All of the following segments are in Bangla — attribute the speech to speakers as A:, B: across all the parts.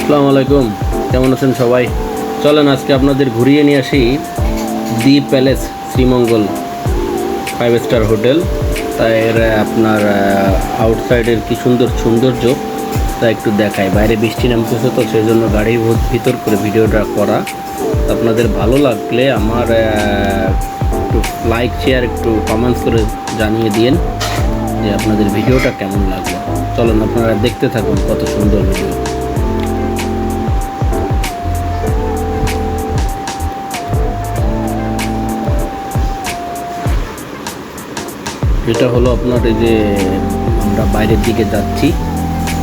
A: আসসালামু আলাইকুম, কেমন আছেন সবাই? চলেন আজকে আপনাদের ঘুরিয়ে নিয়ে আসি দি প্যালেস শ্রীমঙ্গল 5 স্টার হোটেল। তাই এর আপনার আউটসাইডের কি সুন্দর সৌন্দর্য তা একটু দেখায়। বাইরে বৃষ্টি নামতেছে তো সেই জন্য গাড়ির ভিতর করে ভিডিওটা করা। আপনাদের ভালো লাগলে আমার একটু লাইক শেয়ার একটু কমেন্টস করে জানিয়ে দিন যে আপনাদের ভিডিওটা কেমন লাগলো। চলেন আপনারা দেখতে থাকুন কত সুন্দর ভিডিও। এটা হলো আপনার এই যে আমরা বাইরের দিকে যাচ্ছি,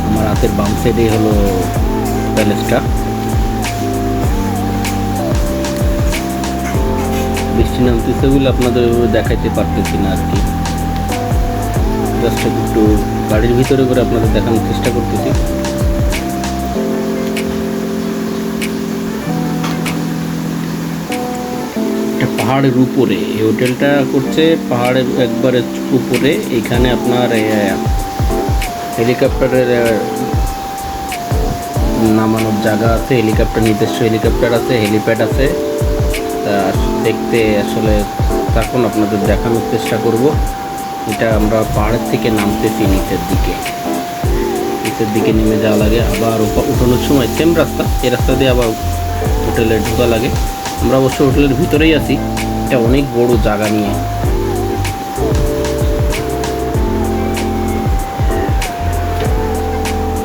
A: আমার হাতের বাম সাইডে হলো প্যালেসটা। বৃষ্টি নামতেছে বলে আপনাদের দেখাইতে পারতেছি না আর কি, জাস্ট একটু গাড়ির ভিতরে করে আপনাদের দেখানোর চেষ্টা করতেছি। পাহাড়ের উপরে এই হোটেলটা করছে, পাহাড়ের একবারে উপরে। এইখানে আপনার হেলিকপ্টারের নামানোর জায়গা আছে, হেলিকপ্টার নিজস্ব হেলিকপ্টার আছে, হেলিপ্যাড আছে। তা দেখতে আসলে তখন আপনাদের দেখানোর চেষ্টা করব। এটা আমরা পাহাড়ের থেকে নামতেছি নিচের দিকে নেমে যাওয়া লাগে, আবার উঠানোর সময় সেম রাস্তা, এই রাস্তা দিয়ে আবার হোটেলে ঢোকা লাগে। আমরা অবশ্য হোটেলের ভিতরেই আছি, এটা অনেক বড় জায়গা নিয়ে।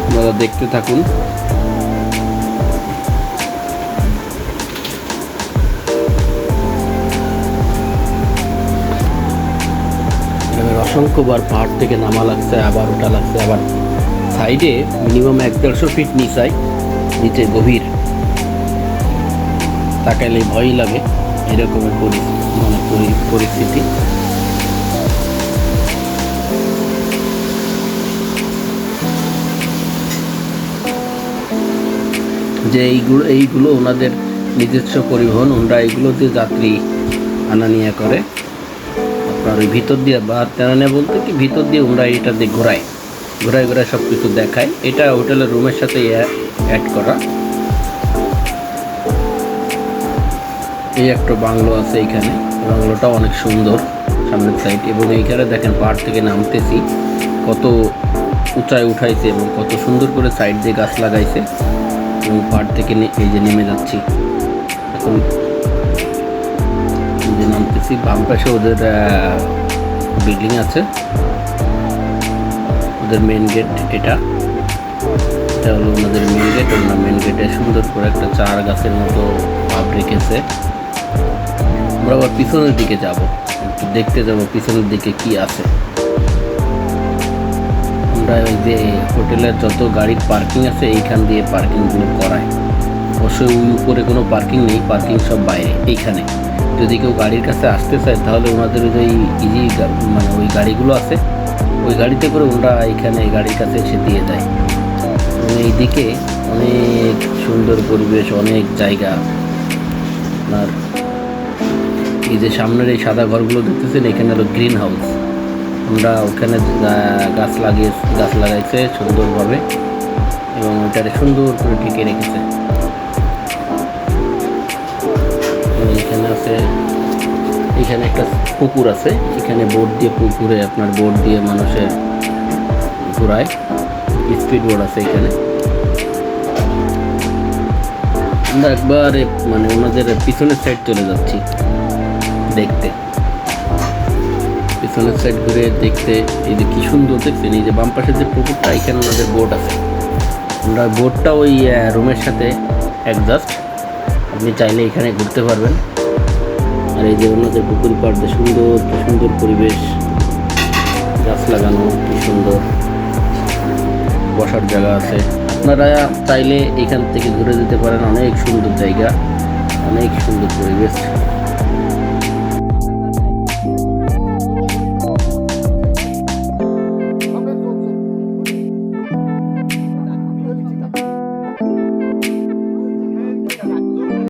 A: আপনারা দেখতে থাকুন। অসংখ্যবার পাহাড় থেকে নামা লাগছে, আবার ওঠা লাগছে, আবার সাইডে মিনিমাম 1-150 ফিট নিচে গভীর, তাকাইলে ভয়ই লাগে এরকমের পরিস্থিতি। যে এইগুলো ওনাদের নিজস্ব পরিবহন, ওনারা এইগুলোতে যাত্রী আনা নিয়ে করে। আপনার ওই ভিতর দিয়ে বা তেনানে বলতে কি ভিতর দিয়ে ওনারা এটা দিয়ে ঘোরায় সব কিছু দেখায়। এটা হোটেলের রুমের সাথে অ্যাড করা। এই একটা বাংলো আছে এইখানে, বাংলোটা অনেক সুন্দর সামনের সাইড। এবং এইখানে দেখেন পাহাড় থেকে নামতেছি, কত উঁচায় উঠাইছে এবং কত সুন্দর করে সাইড দিয়ে গাছ লাগাইছে। এবং পাহাড় থেকে এই যে নেমে যাচ্ছি এখন, যে নামতেছি। বাম পাশে ওদের বিল্ডিং আছে, ওদের মেন গেট। এটা হলো ওনাদের মেন গেট। ওনার মেন গেটে সুন্দর করে একটা চারা গাছের মতো ভাব রেখেছে। আমরা আবার পিছনের দিকে যাব, দেখতে যাব পিছনের দিকে কি আছে। আমরা ওই যে হোটেলের যত গাড়ির পার্কিং আছে এইখান দিয়ে পার্কিংগুলো করায়। অবশ্যই ওই উপরে কোনো পার্কিং নেই, পার্কিং সব বাইরে। এইখানে যদি কেউ গাড়ির কাছে আসতে চায় তাহলে ওনাদের ওই ইজি মানে ওই গাড়িগুলো আছে, ওই গাড়িতে করে ওনারা এইখানে গাড়ির কাছে এসে দিয়ে দেয়। এবং এইদিকে অনেক সুন্দর পরিবেশ, অনেক জায়গা। আপনার এই যে সামনের এই সাদা ঘরগুলো দেখতেছেন, এখানে হলো গ্রিন হাউস। আমরা ওখানে গাছ লাগাইছে সুন্দরভাবে এবং ওইটারে সুন্দর করে ঢেকে রেখেছে। এখানে একটা পুকুর আছে, এখানে বোট দিয়ে মানুষের ঘোরায়, স্পিড বোট আছে এখানে। আমরা একবারে মানে ওনাদের পিছনের সাইড চলে যাচ্ছি দেখতে, পিছনের সাইড ঘুরে দেখতে। এই যে কি সুন্দর দেখছেন, এই যে বাম পাশের যে পুকুরটা, এখানে ওনাদের বোট আছে। আমরা বোটটা ওই রুমের সাথে অ্যাডজাস্ট, আপনি চাইলে এখানে ঘুরতে পারবেন। আর এই যে ওনাদের পুকুর পাড় দিয়ে সুন্দর পরিবেশ, গাছ লাগানো, কি সুন্দর বসার জায়গা আছে। আপনারা চাইলে এখান থেকে ঘুরে যেতে পারেন, অনেক সুন্দর জায়গা, অনেক সুন্দর পরিবেশ।